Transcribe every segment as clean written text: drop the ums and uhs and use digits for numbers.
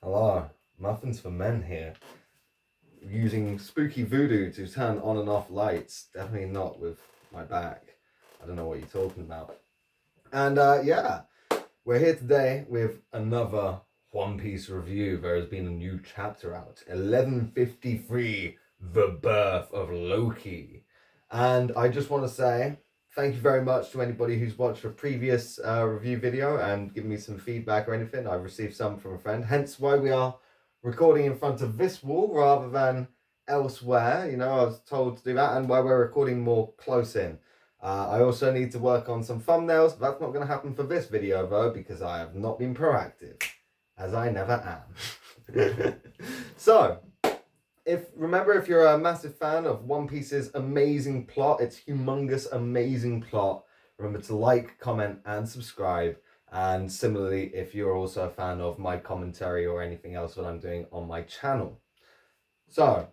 Hello, Muffins for Men here. Using spooky voodoo to turn on and off lights. Definitely not with my back. I don't know what you're talking about. And yeah, we're here today with another One Piece review. There has been a new chapter out. 1153, The Birth of Loki. And I just want to say thank you very much to anybody who's watched a previous review video and given me some feedback or anything. I've received some from a friend, hence why we are recording in front of this wall rather than elsewhere. You know, I was told to do that, and why we're recording more close in. I also need to work on some thumbnails, but that's not going to happen for this video though, because I have not been proactive, as I never am. So, if you're a massive fan of One Piece's amazing plot, its humongous amazing plot, remember to like, comment, and subscribe. And similarly, if you're also a fan of my commentary or anything else that I'm doing on my channel. So,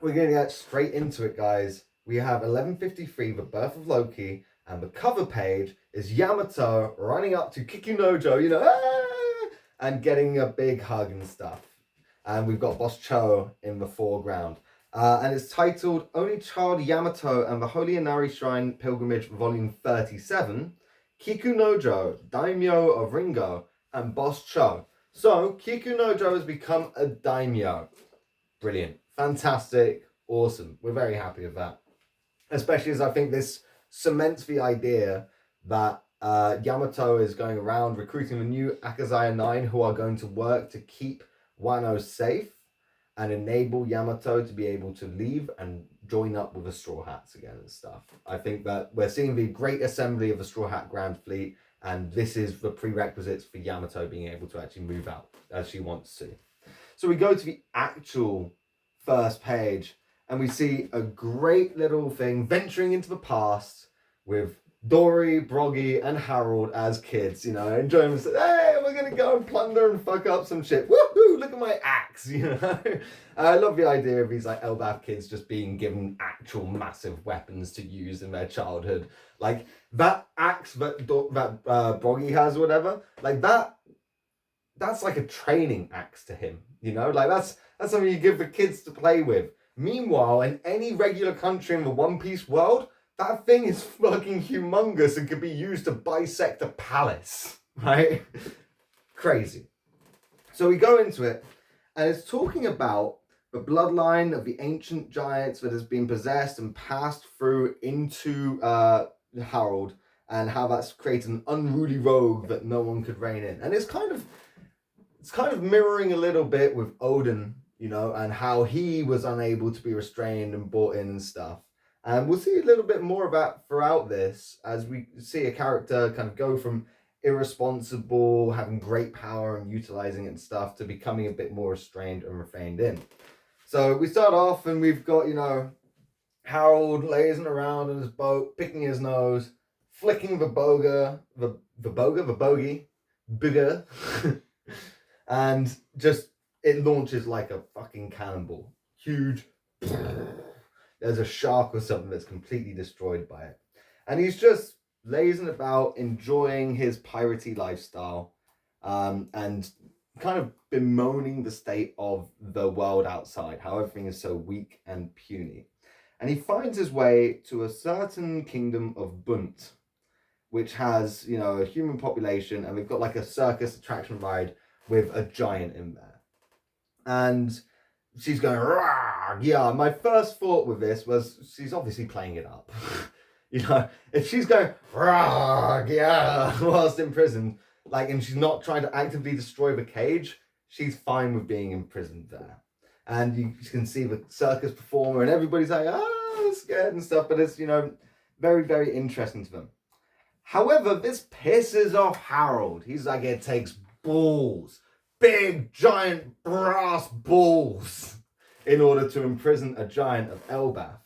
we're going to get straight into it, guys. We have 1153, The Birth of Loki, and the cover page is Yamato running up to Kikunojo, you know, and getting a big hug and stuff. And we've got Boss Cho in the foreground. And it's titled Only Child Yamato and the Holy Inari Shrine Pilgrimage Volume 37, Kikunojo, Daimyo of Ringo, and Boss Cho. So, Kikunojo has become a Daimyo. Brilliant. Fantastic. Awesome. We're very happy with that. Especially as I think this cements the idea that Yamato is going around recruiting the new Akazaya 9 who are going to work to keep Wano safe and enable Yamato to be able to leave and join up with the Straw Hats again and stuff. I think that we're seeing the great assembly of the Straw Hat Grand Fleet, and this is the prerequisites for Yamato being able to actually move out as she wants to. So we go to the actual first page and we see a great little thing venturing into the past with Dory, Broggy, and Harold as kids, you know, enjoying themselves. Hey, we're going to go and plunder and fuck up some shit. Woohoo, look at my axe, you know. I love the idea of these like Elbaf kids just being given actual massive weapons to use in their childhood. Like that axe that Broggy has or whatever, like that's like a training axe to him, you know? Like that's something you give the kids to play with. Meanwhile, in any regular country in the One Piece world, that thing is fucking humongous and could be used to bisect a palace, right? Crazy. So we go into it, and it's talking about the bloodline of the ancient giants that has been possessed and passed through into Harold, and how that's created an unruly rogue that no one could rein in. And it's kind of mirroring a little bit with Odin, you know, and how he was unable to be restrained and brought in and stuff. And we'll see a little bit more about throughout this as we see a character kind of go from irresponsible, having great power and utilizing it and stuff, to becoming a bit more restrained and refrained in. So we start off and we've got, you know, Harold lazing around in his boat, picking his nose, flicking the bogey, bigger, and just it launches like a fucking cannonball. Huge. There's a shark or something that's completely destroyed by it. And he's just lazing about, enjoying his piratey lifestyle, and kind of bemoaning the state of the world outside, how everything is so weak and puny. And he finds his way to a certain kingdom of Bunt, which has, you know, a human population, and we've got like a circus attraction ride with a giant in there. And she's going, rah! Yeah, my first thought with this was she's obviously playing it up. You know, if she's going, rah! Yeah, whilst in prison, like, and she's not trying to actively destroy the cage, she's fine with being imprisoned there. And you can see the circus performer and everybody's like, scared and stuff, but it's, you know, very, very interesting to them. However, this pisses off Harold. He's like, it takes balls. Big, giant, brass balls in order to imprison a giant of Elbaf.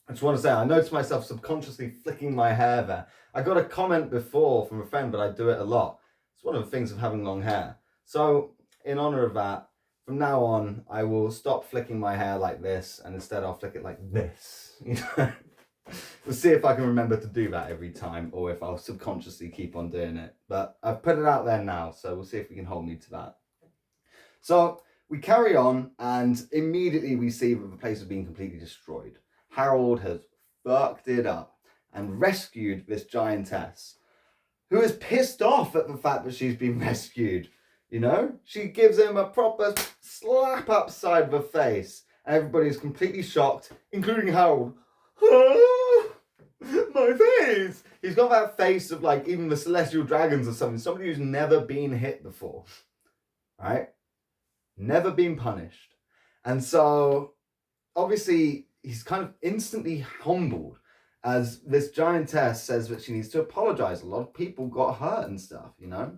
I just want to say, I noticed myself subconsciously flicking my hair there. I got a comment before from a friend, but I do it a lot. It's one of the things of having long hair. So, in honor of that, from now on, I will stop flicking my hair like this, and instead I'll flick it like this. You know? We'll see if I can remember to do that every time, or if I'll subconsciously keep on doing it. But I've put it out there now, so we'll see if we can hold me to that. So we carry on, and immediately we see that the place has been completely destroyed. Harold has fucked it up and rescued this giantess, who is pissed off at the fact that she's been rescued. You know, she gives him a proper slap upside the face. Everybody's completely shocked, including Harold. My face! He's got that face of like even the celestial dragons or something. Somebody who's never been hit before, right? Never been punished. And so, obviously, he's kind of instantly humbled as this giantess says that she needs to apologize. A lot of people got hurt and stuff, you know?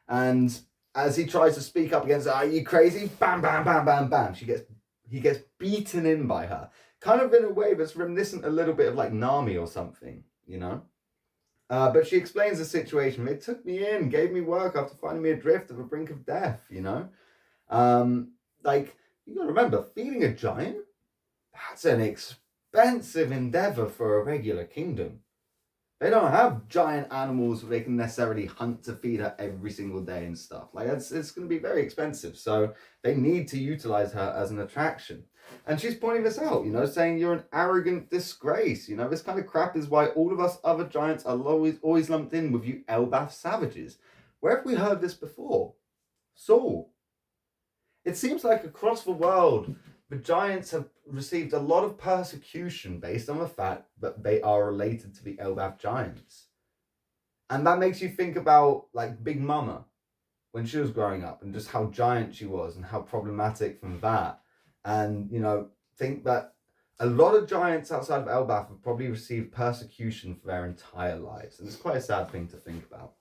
And as he tries to speak up against her, are you crazy? Bam, bam, bam, bam, bam. He gets beaten in by her. Kind of in a way that's reminiscent a little bit of like Nami or something, you know? But she explains the situation. It took me in, gave me work after finding me adrift at the brink of death, you know? Like, you gotta remember, feeding a giant, that's an expensive endeavor for a regular kingdom. They don't have giant animals that they can necessarily hunt to feed her every single day and stuff. Like, it's going to be very expensive. So they need to utilize her as an attraction. And she's pointing this out, you know, saying you're an arrogant disgrace. You know, this kind of crap is why all of us other giants are always lumped in with you Elbaf savages. Where have we heard this before? Saul. It seems like across the world, the giants have received a lot of persecution based on the fact that they are related to the Elbaf giants. And that makes you think about like Big Mama when she was growing up and just how giant she was and how problematic from that. And, you know, think that a lot of giants outside of Elbaf have probably received persecution for their entire lives. And it's quite a sad thing to think about.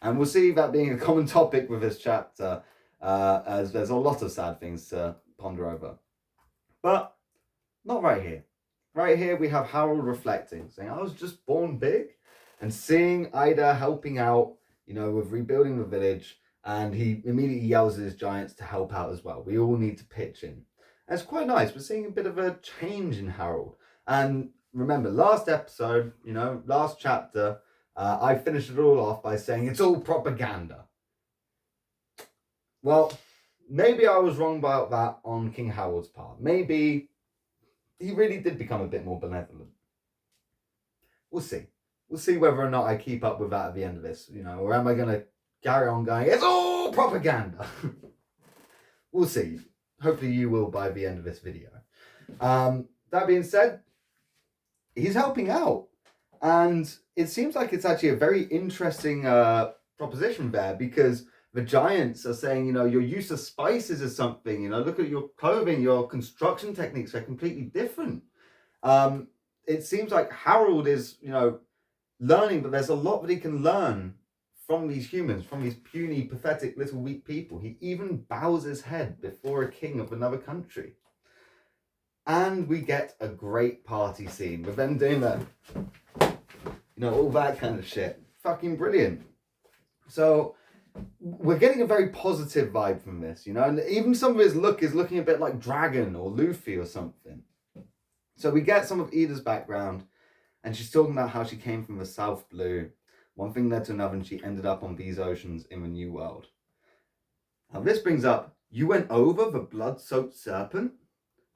And we'll see that being a common topic with this chapter, as there's a lot of sad things to ponder over. But not right here. Right here we have Harold reflecting, saying, I was just born big. And seeing Ida helping out, you know, with rebuilding the village. And he immediately yells at his giants to help out as well. We all need to pitch in. And it's quite nice. We're seeing a bit of a change in Harold. And remember, last episode, you know, last chapter, I finished it all off by saying it's all propaganda. Well, maybe I was wrong about that on King Harold's part. Maybe he really did become a bit more benevolent. We'll see. We'll see whether or not I keep up with that at the end of this, you know, or am I going to carry on going, it's all propaganda? We'll see. Hopefully you will by the end of this video. That being said, he's helping out. And it seems like it's actually a very interesting proposition there, because the giants are saying, you know, your use of spices is something, you know, look at your clothing, your construction techniques are completely different. It seems like Harold is, you know, learning, but there's a lot that he can learn from these humans, from these puny, pathetic, little weak people. He even bows his head before a king of another country. And we get a great party scene with them doing that, you know, all that kind of shit. Fucking brilliant. So we're getting a very positive vibe from this, you know, and even some of his look is looking a bit like Dragon or Luffy or something. So we get some of Ida's background, and she's talking about how she came from the South Blue. One thing led to another, and she ended up on these oceans in the New World. Now this brings up, you went over the blood-soaked serpent?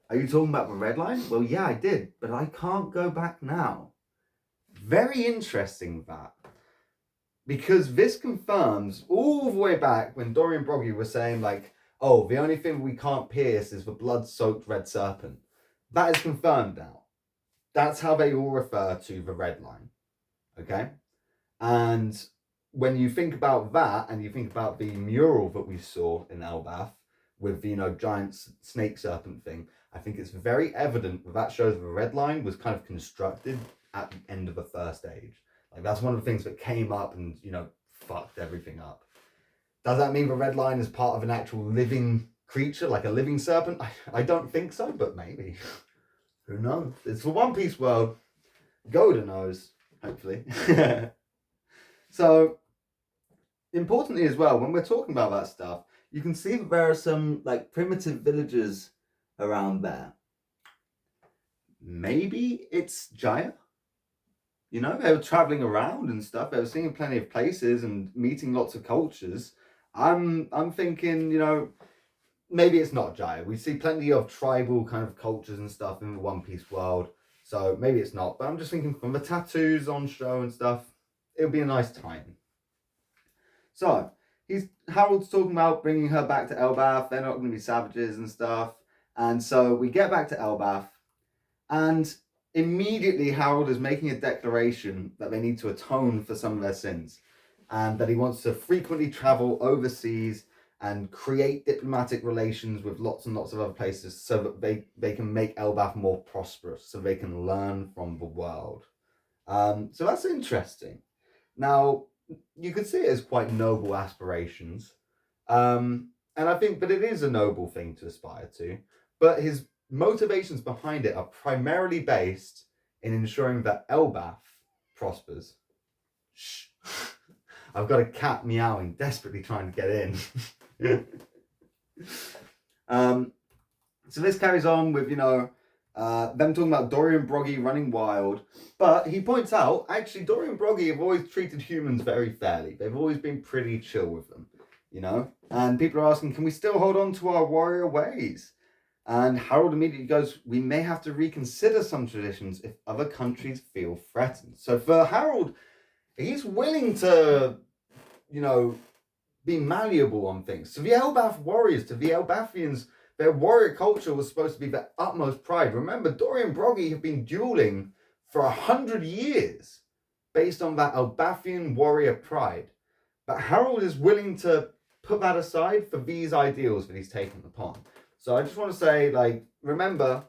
Are you talking about the red line? Well, yeah, I did, but I can't go back now. Very interesting, that. Because this confirms all the way back when Dorian Broggy was saying, like, oh, the only thing we can't pierce is the blood-soaked red serpent. That is confirmed now. That's how they all refer to the red line. Okay? And when you think about that, and you think about the mural that we saw in Elbaf with the, you know, giant snake serpent thing, I think it's very evident that shows the red line was kind of constructed at the end of the first age. Like, that's one of the things that came up and, you know, fucked everything up. Does that mean the red line is part of an actual living creature, like a living serpent? I don't think so, but maybe. Who knows? It's the One Piece world. Goda knows, hopefully. So, importantly as well, when we're talking about that stuff, you can see that there are some, like, primitive villages around there. Maybe it's Jaya? You know, they were traveling around and stuff. They were seeing plenty of places and meeting lots of cultures. I'm thinking, you know, maybe it's not Jaya. We see plenty of tribal kind of cultures and stuff in the One Piece world, so maybe it's not. But I'm just thinking from the tattoos on show and stuff, it would be a nice time. So Harold's talking about bringing her back to Elbaf. They're not going to be savages and stuff. And so we get back to Elbaf, and immediately Harold is making a declaration that they need to atone for some of their sins, and that he wants to frequently travel overseas and create diplomatic relations with lots and lots of other places so that they can make Elbaf more prosperous, so they can learn from the world. So that's interesting. Now, you could see it as quite noble aspirations. And I think, but it is a noble thing to aspire to. But his motivations behind it are primarily based in ensuring that Elbaf prospers. Shh. I've got a cat meowing, desperately trying to get in. So this carries on with, them talking about Dory and Broggy running wild. But he points out, actually, Dory and Broggy have always treated humans very fairly. They've always been pretty chill with them, And people are asking, can we still hold on to our warrior ways? And Harold immediately goes, we may have to reconsider some traditions if other countries feel threatened. So for Harold, he's willing to, be malleable on things. To the Elbaf warriors, to the Elbafians, their warrior culture was supposed to be their utmost pride. Remember, Dory and Broggy have been dueling for 100 years based on that Elbafian warrior pride. But Harold is willing to put that aside for these ideals that he's taken upon. So I just want to say, remember,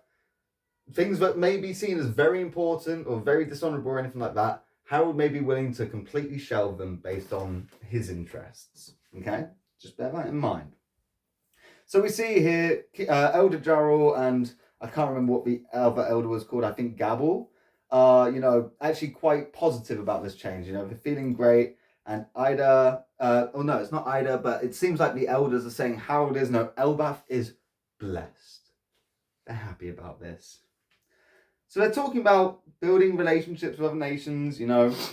things that may be seen as very important or very dishonorable or anything like that, Harold may be willing to completely shelve them based on his interests. Okay? Just bear that in mind. So we see here Elder Jarrell and I can't remember what the other elder was called, I think Gabble, actually quite positive about this change. They're feeling great. And Ida, no, it's not Ida, but it seems like the elders are saying Elbaf is blessed. They're happy about this. So they're talking about building relationships with other nations,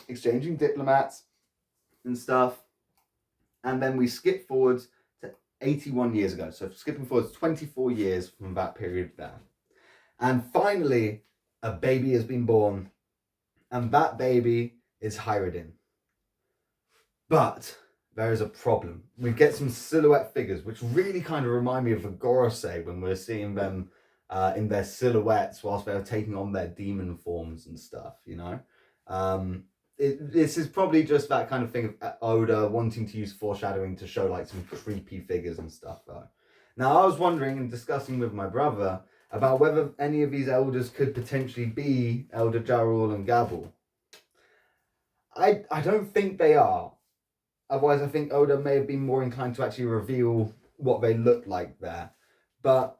exchanging diplomats and stuff. And then we skip forwards to 81 years ago. So skipping forwards 24 years from that period there. And finally, a baby has been born. And that baby is Hyrodin. But there is a problem. We get some silhouette figures, which really kind of remind me of the Gorosei when we're seeing them in their silhouettes whilst they're taking on their demon forms and stuff, This is probably just that kind of thing of Oda wanting to use foreshadowing to show some creepy figures and stuff though. Now I was wondering and discussing with my brother about whether any of these elders could potentially be Elder Jarrell and Gabble. I don't think they are. Otherwise I think Oda may have been more inclined to actually reveal what they look like there. But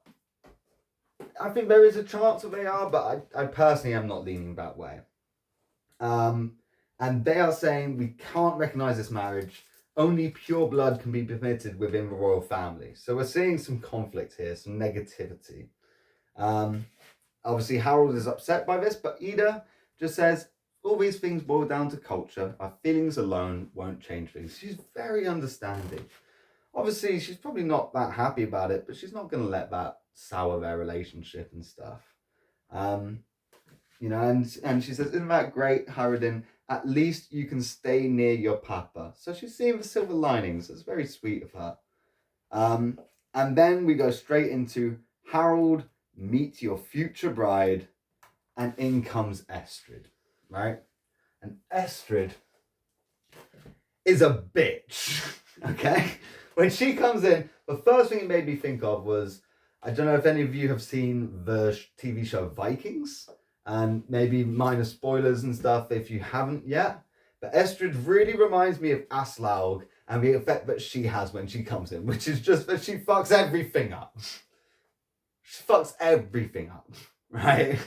I think there is a chance that they are, but I personally am not leaning that way. And they are saying we can't recognise this marriage. Only pure blood can be permitted within the royal family. So we're seeing some conflict here, some negativity. Obviously, Harold is upset by this, but Ida just says, all these things boil down to culture. Our feelings alone won't change things. She's very understanding. Obviously, she's probably not that happy about it, but she's not going to let that sour their relationship and stuff. And she says, isn't that great, Harodin? At least you can stay near your papa. So she's seeing the silver linings. It's very sweet of her. And then we go straight into Harold, meet your future bride, and in comes Estrid, right? And Estrid is a bitch, okay? When she comes in, the first thing it made me think of was, I don't know if any of you have seen the TV show Vikings, and maybe minor spoilers and stuff if you haven't yet, but Estrid really reminds me of Aslaug and the effect that she has when she comes in, which is just that she fucks everything up. She fucks everything up, right?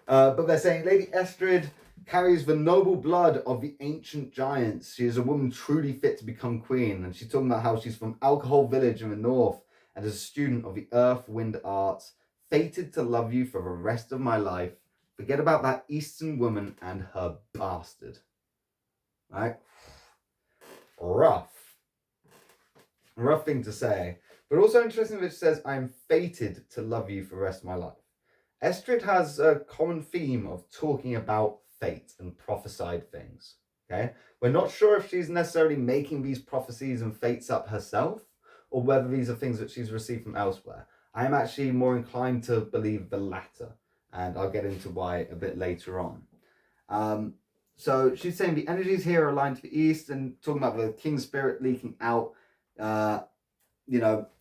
But they're saying Lady Estrid carries the noble blood of the ancient giants. She is a woman truly fit to become queen, and she's talking about how she's from Alcohol Village in the north and is a student of the earth, wind arts, fated to love you for the rest of my life. Forget about that Eastern woman and her bastard. Right? Rough. rough thing to say. But also interesting that she says, I am fated to love you for the rest of my life. Estrid has a common theme of talking about fate and prophesied things. Okay, we're not sure if she's necessarily making these prophecies and fates up herself, or whether these are things that she's received from elsewhere. I am actually more inclined to believe the latter, and I'll get into why a bit later on. So she's saying the energies here are aligned to the east, and talking about the king spirit leaking out.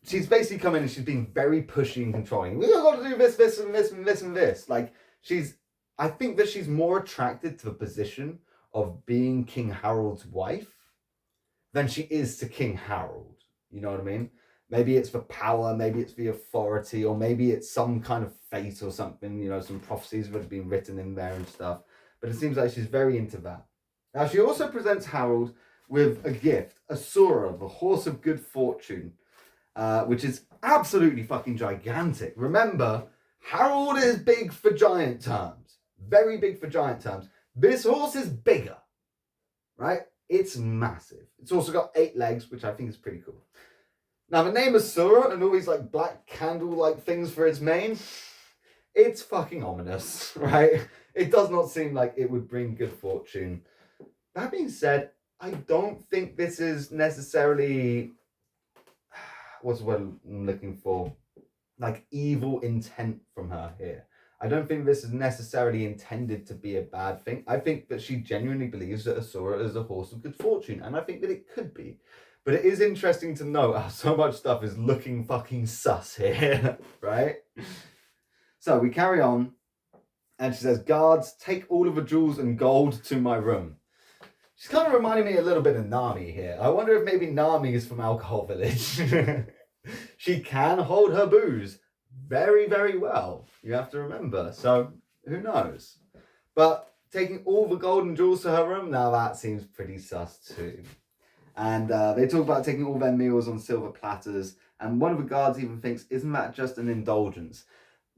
She's basically come in and she's being very pushy and controlling. We've got to do this, this, and this, and this, and this. Like, I think that she's more attracted to the position of being King Harold's wife than she is to King Harold. You know what I mean? Maybe it's for power, maybe it's the authority, or maybe it's some kind of fate or something, some prophecies that have been written in there and stuff. But it seems like she's very into that. Now, she also presents Harold with a gift, a Sura, the horse of good fortune, which is absolutely fucking gigantic. Remember, Harold is big for giant terms. Very big for giant terms. This horse is bigger, right? It's massive. It's also got 8 legs, which I think is pretty cool. Now, the name is Sura and all these like black candle-like things for its mane, it's fucking ominous, right? It does not seem like it would bring good fortune. That being said, I don't think this is necessarily, what's the word I'm looking for? Like evil intent from her here. I don't think this is necessarily intended to be a bad thing. I think that she genuinely believes that Asura is a horse of good fortune, and I think that it could be. But it is interesting to note how so much stuff is looking fucking sus here, right? So we carry on, and she says, guards, take all of the jewels and gold to my room. She's kind of reminding me a little bit of Nami here. I wonder if maybe Nami is from Alcohol Village. She can hold her booze very, very well. You have to remember. So, who knows? But taking all the gold and jewels to her room, now that seems pretty sus too. And they talk about taking all their meals on silver platters. And one of the guards even thinks, isn't that just an indulgence?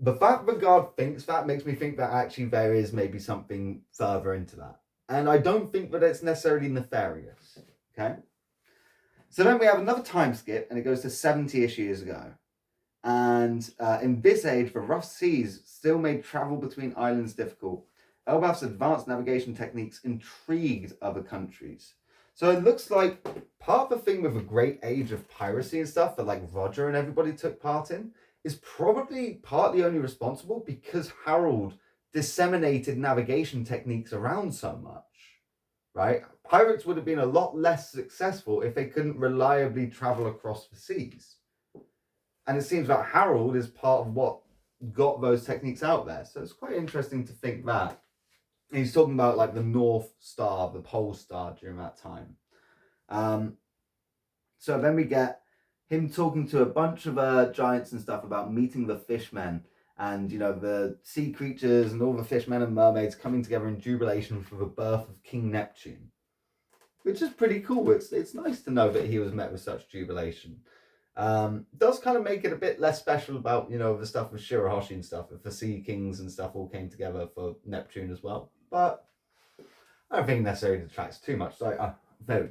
The fact the guard thinks that makes me think that actually there is maybe something further into that. And I don't think that it's necessarily nefarious. Okay? So then we have another time skip, and it goes to 70-ish years ago. And in this age, the rough seas still made travel between islands difficult. Elbaf's advanced navigation techniques intrigued other countries. So it looks like part of the thing with the great age of piracy and stuff that like Roger and everybody took part in is probably partly only responsible because Harold disseminated navigation techniques around so much, right? Pirates would have been a lot less successful if they couldn't reliably travel across the seas. And it seems like Harold is part of what got those techniques out there. So it's quite interesting to think that. And he's talking about like the North Star, the Pole Star during that time. So then we get him talking to a bunch of giants and stuff about meeting the fishmen and, the sea creatures and all the fishmen and mermaids coming together in jubilation for the birth of King Neptune, which is pretty cool. It's nice to know that he was met with such jubilation. Does kind of make it a bit less special about, the stuff with Shirahoshi and stuff, if the sea kings and stuff all came together for Neptune as well. But I don't think it necessarily detracts too much. So, there we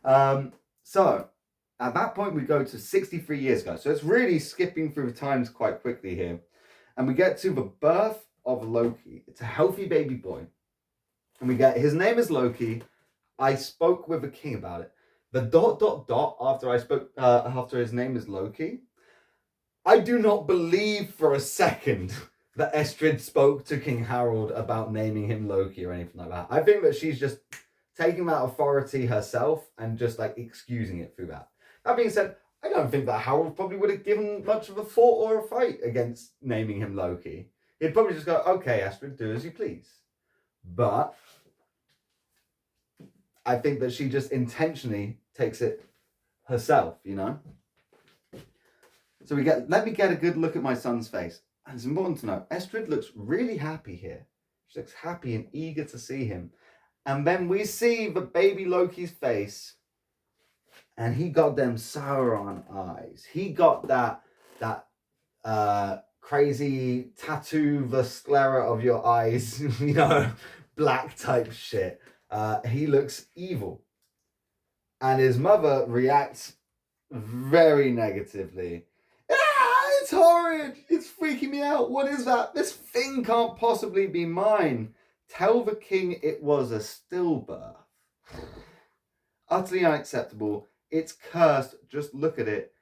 go. So, at that point, we go to 63 years ago. So it's really skipping through the times quite quickly here. And we get to the birth of Loki. It's a healthy baby boy. And we get, his name is Loki. I spoke with the king about it. The ... after I spoke, after his name is Loki. I do not believe for a second that Estrid spoke to King Harold about naming him Loki or anything like that. I think that she's just taking that authority herself and just like excusing it through that. That being said, I don't think that Harold probably would have given much of a thought or a fight against naming him Loki. He'd probably just go, okay, Astrid, do as you please. But I think that she just intentionally takes it herself, So let me get a good look at my son's face. And it's important to know, Estrid looks really happy here. She looks happy and eager to see him. And then we see the baby Loki's face. And he got them Sauron eyes. He got that crazy tattoo the sclera of your eyes, black type shit. He looks evil. And his mother reacts very negatively. Ah, it's horrid. It's freaking me out. What is that? This thing can't possibly be mine. Tell the king it was a stillbirth. Utterly unacceptable. It's cursed. Just look at it.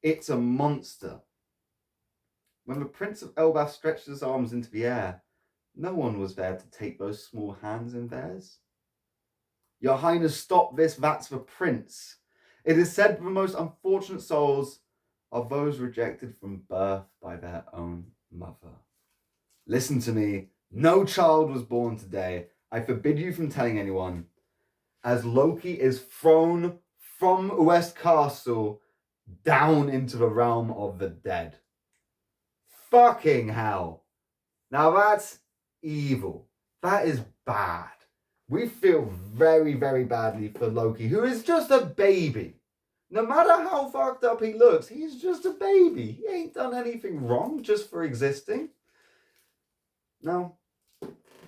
It's a monster. When the Prince of Elbaf stretched his arms into the air, no one was there to take those small hands in theirs. Your Highness, stop this. That's the prince. It is said the most unfortunate souls are those rejected from birth by their own mother. Listen to me. No child was born today. I forbid you from telling anyone. As Loki is thrown from West Castle down into the realm of the dead. Fucking hell. Now that's evil. That is bad. We feel very, very badly for Loki, who is just a baby. No matter how fucked up he looks, he's just a baby. He ain't done anything wrong just for existing. Now,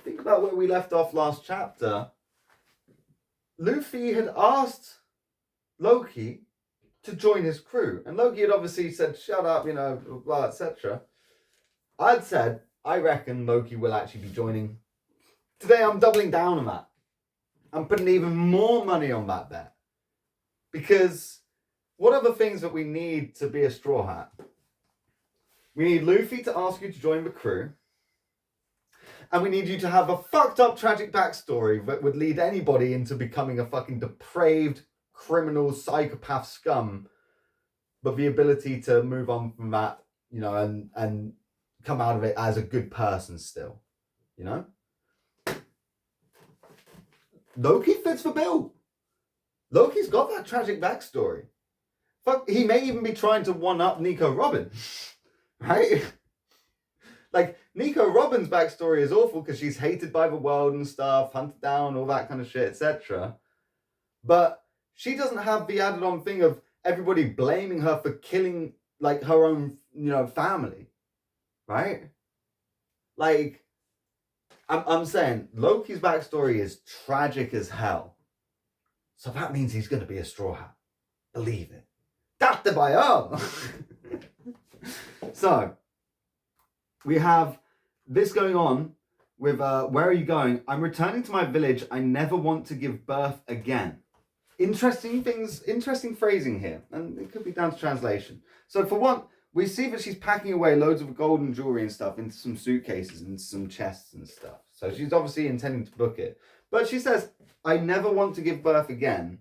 think about where we left off last chapter. Luffy had asked Loki to join his crew. And Loki had obviously said, shut up, blah, etc. I'd said, I reckon Loki will actually be joining. Today I'm doubling down on that. I'm putting even more money on that bet. Because what are the things that we need to be a Straw Hat? We need Luffy to ask you to join the crew. And we need you to have a fucked up tragic backstory that would lead anybody into becoming a fucking depraved, criminal, psychopath scum. But the ability to move on from that, and come out of it as a good person still. Loki fits the bill. Loki's got that tragic backstory. Fuck, he may even be trying to one-up Nico Robin. Right? Like, Nico Robin's backstory is awful because she's hated by the world and stuff, hunted down, all that kind of shit, etc. But she doesn't have the added on thing of everybody blaming her for killing, like, her own, family. Right? Like, I'm saying Loki's backstory is tragic as hell. So that means he's going to be a Straw Hat. Believe it. Datte by all. So, we have this going on with, where are you going? I'm returning to my village. I never want to give birth again. Interesting phrasing here. And it could be down to translation. So for one, we see that she's packing away loads of gold and jewelry and stuff into some suitcases and some chests and stuff. So she's obviously intending to book it. But she says, I never want to give birth again.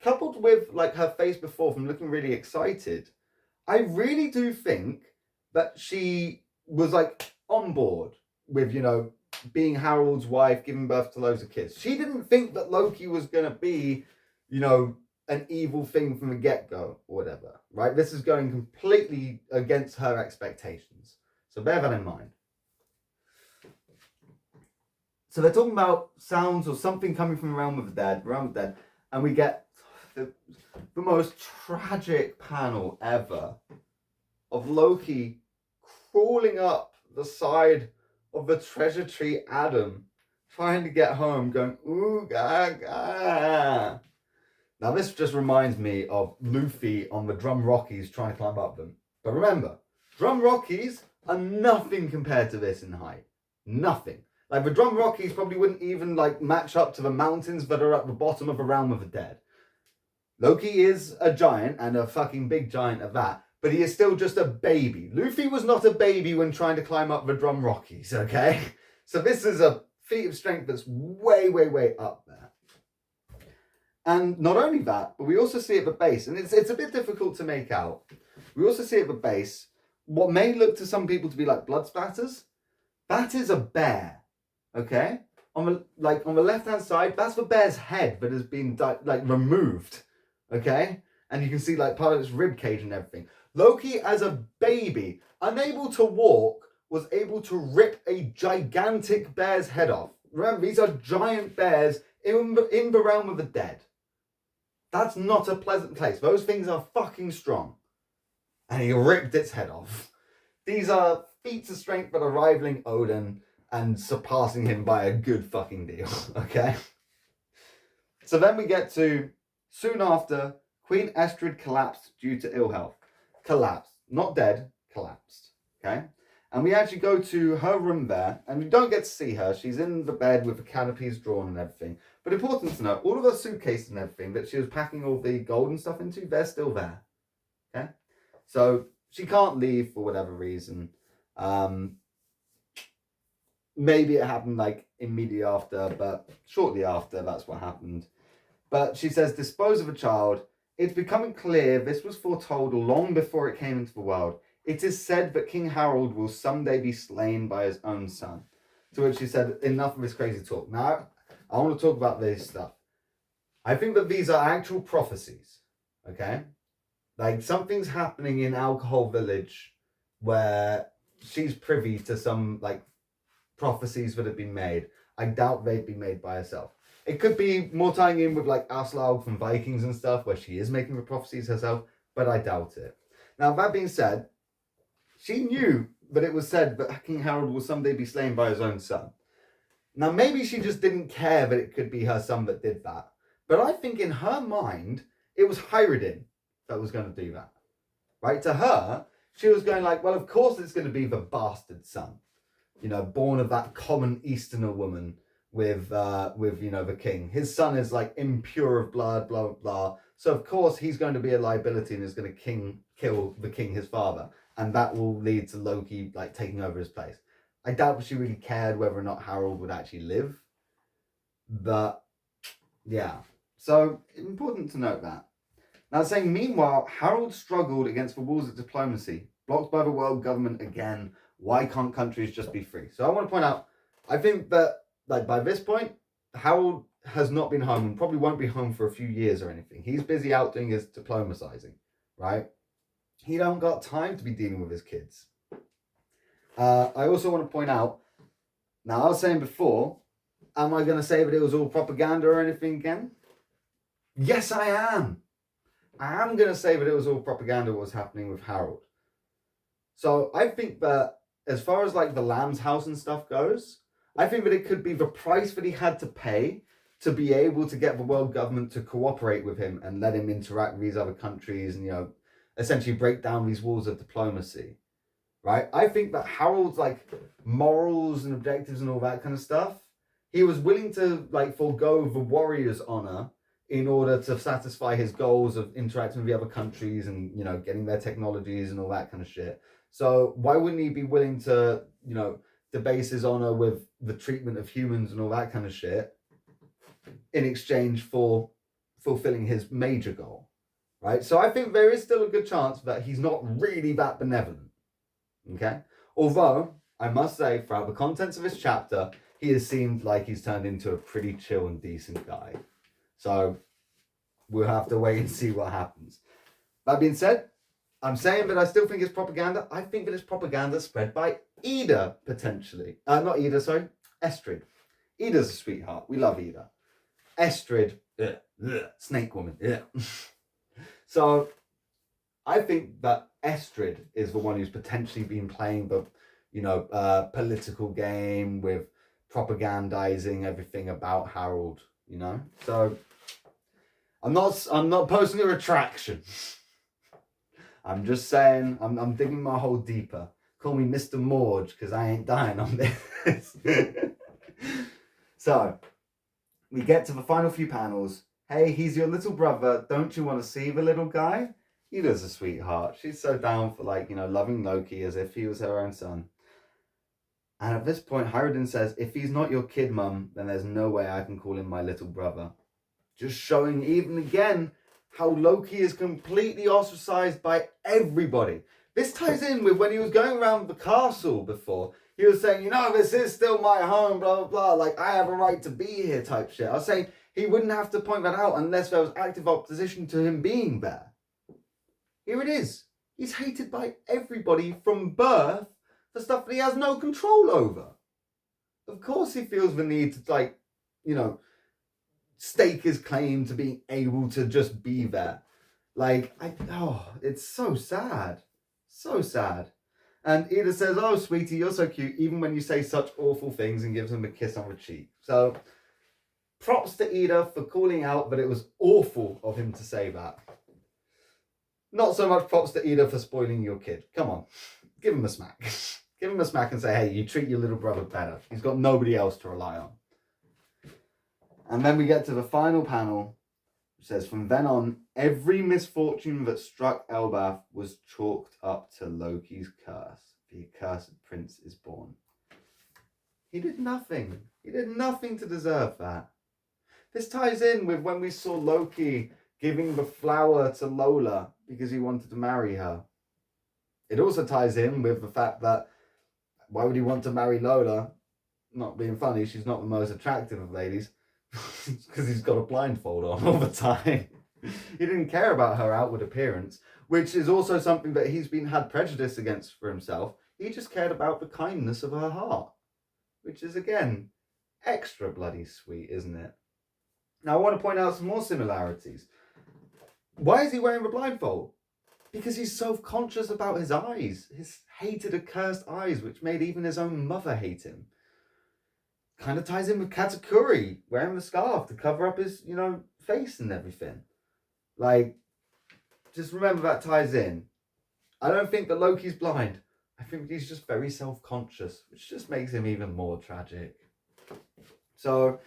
Coupled with like her face before from looking really excited, I really do think that she was like on board with, being Harold's wife, giving birth to loads of kids. She didn't think that Loki was going to be, an evil thing from the get-go or whatever, right? This is going completely against her expectations. So bear that in mind. So they're talking about sounds or something coming from the realm of the dead, and we get the most tragic panel ever of Loki crawling up the side of the treasure tree Adam, trying to get home, going, ooh, gaga. Now, this just reminds me of Luffy on the Drum Rockies trying to climb up them. But remember, Drum Rockies are nothing compared to this in height. Nothing. Like, the Drum Rockies probably wouldn't even, match up to the mountains that are at the bottom of the realm of the dead. Loki is a giant, and a fucking big giant at that, but he is still just a baby. Luffy was not a baby when trying to climb up the Drum Rockies, okay? So this is a feat of strength that's way, way, way up there. And not only that, but we also see at the base, and it's a bit difficult to make out. We also see at the base what may look to some people to be like blood splatters. That is a bear, okay? On the left-hand side, that's the bear's head that has been removed, okay? And you can see part of its rib cage and everything. Loki, as a baby, unable to walk, was able to rip a gigantic bear's head off. Remember, these are giant bears in the realm of the dead. That's not a pleasant place. Those things are fucking strong. And he ripped its head off. These are feats of strength that are rivaling Odin and surpassing him by a good fucking deal, okay? So then we get to Soon after, Queen Estrid collapsed due to ill health. Collapsed. Not dead, collapsed. Okay? And we actually go to her room there, and we don't get to see her. She's in the bed with the canopies drawn and everything. But important to know, all of her suitcases and everything that she was packing all the gold and stuff into, they're still there. Okay? So she can't leave for whatever reason. Maybe it happened like immediately after, but shortly after, that's what happened. But she says, dispose of a child. It's becoming clear this was foretold long before it came into the world. It is said that King Harold will someday be slain by his own son. To which she said, enough of this crazy talk. Now, I want to talk about this stuff. I think that these are actual prophecies, okay? Like, something's happening in Alcohol Village where she's privy to some, like, prophecies that have been made. I doubt they'd be made by herself. It could be more tying in with, like, Aslaug from Vikings and stuff, where she is making the prophecies herself, but I doubt it. Now, that being said, she knew that it was said that King Harold will someday be slain by his own son. Now, maybe she just didn't care that it could be her son that did that. But I think in her mind, it was Hyrodin that was going to do that. Right? To her, she was going like, well, of course it's going to be the bastard son. You know, born of that common Easterner woman with you know, the king. His son is like impure of blood, blah, blah, blah. So, of course, he's going to be a liability and is going to kill the king, his father. And that will lead to Loki, like, taking over his place. I doubt she really cared whether or not Harold would actually live. But, yeah. So, important to note that. Now, saying, meanwhile, Harold struggled against the walls of diplomacy, blocked by the world government again. Why can't countries just be free? So I want to point out, I think that, like, by this point, Harold has not been home and probably won't be home for a few years or anything. He's busy out doing his diplomatizing, right? He don't got time to be dealing with his kids. I also want to point out, now I was saying before, am I going to say that it was all propaganda or anything again? Yes, I am. I am going to say that it was all propaganda what was happening with Harold. So I think that as far as like the Lamb's house and stuff goes, I think that it could be the price that he had to pay to be able to get the world government to cooperate with him and let him interact with these other countries and, you know, essentially break down these walls of diplomacy, right? I think that Harold's like morals and objectives and all that kind of stuff, he was willing to like forego the warrior's honor in order to satisfy his goals of interacting with the other countries and, you know, getting their technologies and all that kind of shit. So why wouldn't he be willing to, you know, debase his honor with the treatment of humans and all that kind of shit in exchange for fulfilling his major goal, right? So I think there is still a good chance that he's not really that benevolent, okay? Although, I must say, throughout the contents of this chapter, he has seemed like he's turned into a pretty chill and decent guy. So we'll have to wait and see what happens. That being said, I'm saying that I still think it's propaganda. I think that it's propaganda spread by Ida, potentially. Not Ida, sorry. Estrid. Ida's a sweetheart. We love Ida. Estrid, snake woman. So I think that Estrid is the one who's potentially been playing the, you know, political game with propagandizing everything about Harold, you know? So I'm not posting a retraction. I'm just saying, I'm digging my hole deeper. Call me Mr. Morge, because I ain't dying on this. So, we get to the final few panels. Hey, he's your little brother. Don't you want to see the little guy? Ida's a sweetheart. She's so down for, like, you know, loving Loki as if he was her own son. And at this point, Hyrodin says, if he's not your kid, Mum, then there's no way I can call him my little brother. Just showing even again how Loki is completely ostracized by everybody. This ties in with when he was going around the castle before. He was saying, you know, this is still my home, blah, blah, blah. Like, I have a right to be here type shit. I was saying he wouldn't have to point that out unless there was active opposition to him being there. Here it is. He's hated by everybody from birth for stuff that he has no control over. Of course he feels the need to, like, you know, stake his claim to being able to just be there. Like, it's so sad. So sad. And Ida says, oh, sweetie, you're so cute, even when you say such awful things, and gives him a kiss on the cheek. So, props to Ida for calling out that it was awful of him to say that. Not so much props to Ida for spoiling your kid. Come on, give him a smack. Give him a smack and say, hey, you treat your little brother better. He's got nobody else to rely on. And then we get to the final panel, which says, from then on, every misfortune that struck Elbaf was chalked up to Loki's curse. The accursed prince is born. He did nothing. He did nothing to deserve that. This ties in with when we saw Loki giving the flower to Lola because he wanted to marry her. It also ties in with the fact that why would he want to marry Lola? Not being funny, she's not the most attractive of ladies. Because he's got a blindfold on all the time. He didn't care about her outward appearance, which is also something that he's had prejudice against for himself. He just cared about the kindness of her heart, which is, again, extra bloody sweet, isn't it? Now, I want to point out some more similarities. Why is he wearing the blindfold? Because he's self-conscious about his eyes, his hated, accursed eyes, which made even his own mother hate him. Kind of ties in with Katakuri wearing the scarf to cover up his, face and everything. Like, just remember that ties in. I don't think that Loki's blind. I think he's just very self-conscious, which just makes him even more tragic. So,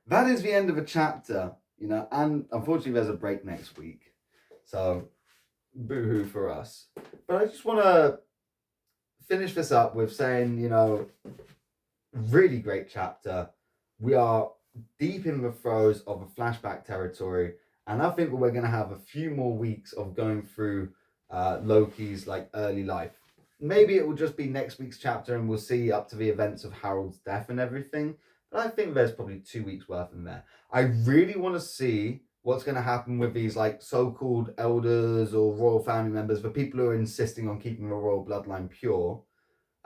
that is the end of a chapter, and unfortunately there's a break next week. So, boo-hoo for us. But I just want to finish this up with saying, really great chapter. We are deep in the throes of a flashback territory, and I think we're going to have a few more weeks of going through Loki's early life. Maybe it will just be next week's chapter and we'll see up to the events of Harold's death and everything, but I think there's probably 2 weeks worth in there. I really want to see what's going to happen with these so-called elders or royal family members, the people who are insisting on keeping the royal bloodline pure.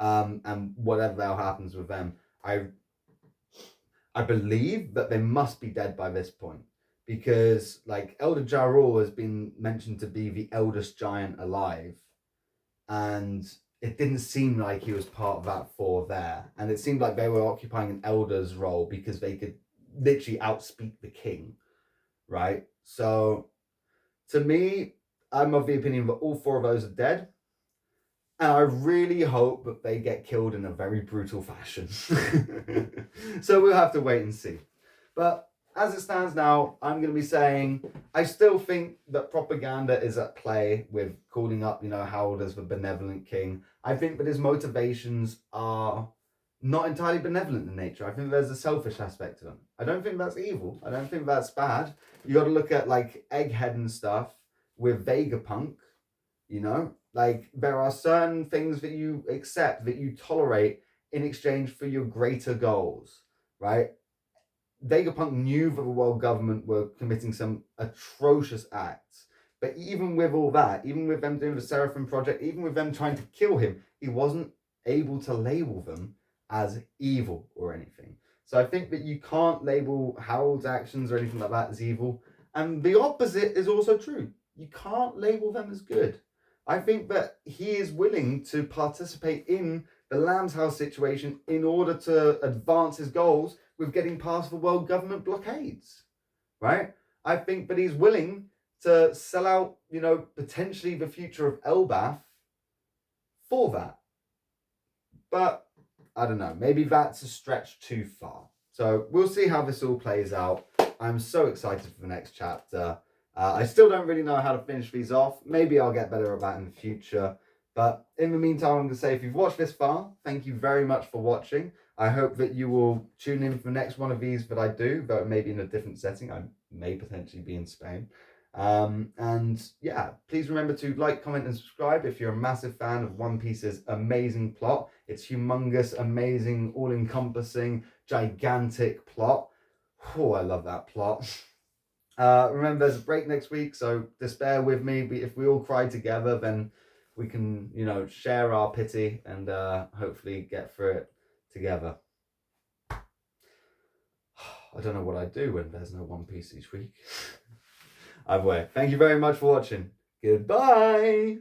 And whatever the hell happens with them, I believe that they must be dead by this point, because Elder Jarul has been mentioned to be the eldest giant alive, and it didn't seem like he was part of that four there, and it seemed like they were occupying an elder's role because they could literally outspeak the king, right? So to me, I'm of the opinion that all four of those are dead. And I really hope that they get killed in a very brutal fashion. So we'll have to wait and see. But as it stands now, I'm going to be saying I still think that propaganda is at play with calling up, Harold as the benevolent king. I think that his motivations are not entirely benevolent in nature. I think there's a selfish aspect to them. I don't think that's evil. I don't think that's bad. You got to look at Egghead and stuff with Vegapunk, there are certain things that you accept, that you tolerate in exchange for your greater goals, right? Vegapunk knew that the world government were committing some atrocious acts. But even with all that, even with them doing the Seraphim Project, even with them trying to kill him, he wasn't able to label them as evil or anything. So I think that you can't label Harold's actions or anything like that as evil. And the opposite is also true. You can't label them as good. I think that he is willing to participate in the Lamb's House situation in order to advance his goals with getting past the world government blockades, right? I think that he's willing to sell out, potentially the future of Elbaf for that. But I don't know, maybe that's a stretch too far. So we'll see how this all plays out. I'm so excited for the next chapter. I still don't really know how to finish these off. Maybe I'll get better at that in the future. But in the meantime, I'm going to say, if you've watched this far, thank you very much for watching. I hope that you will tune in for the next one of these that I do, though it may be in a different setting. I may potentially be in Spain. And yeah, please remember to like, comment, and subscribe if you're a massive fan of One Piece's amazing plot. It's humongous, amazing, all-encompassing, gigantic plot. Oh, I love that plot. Remember, there's a break next week, so just bear with me. If we all cry together, then we can, share our pity and hopefully get through it together. I don't know what I'd do when there's no One Piece each week. Either way, thank you very much for watching. Goodbye!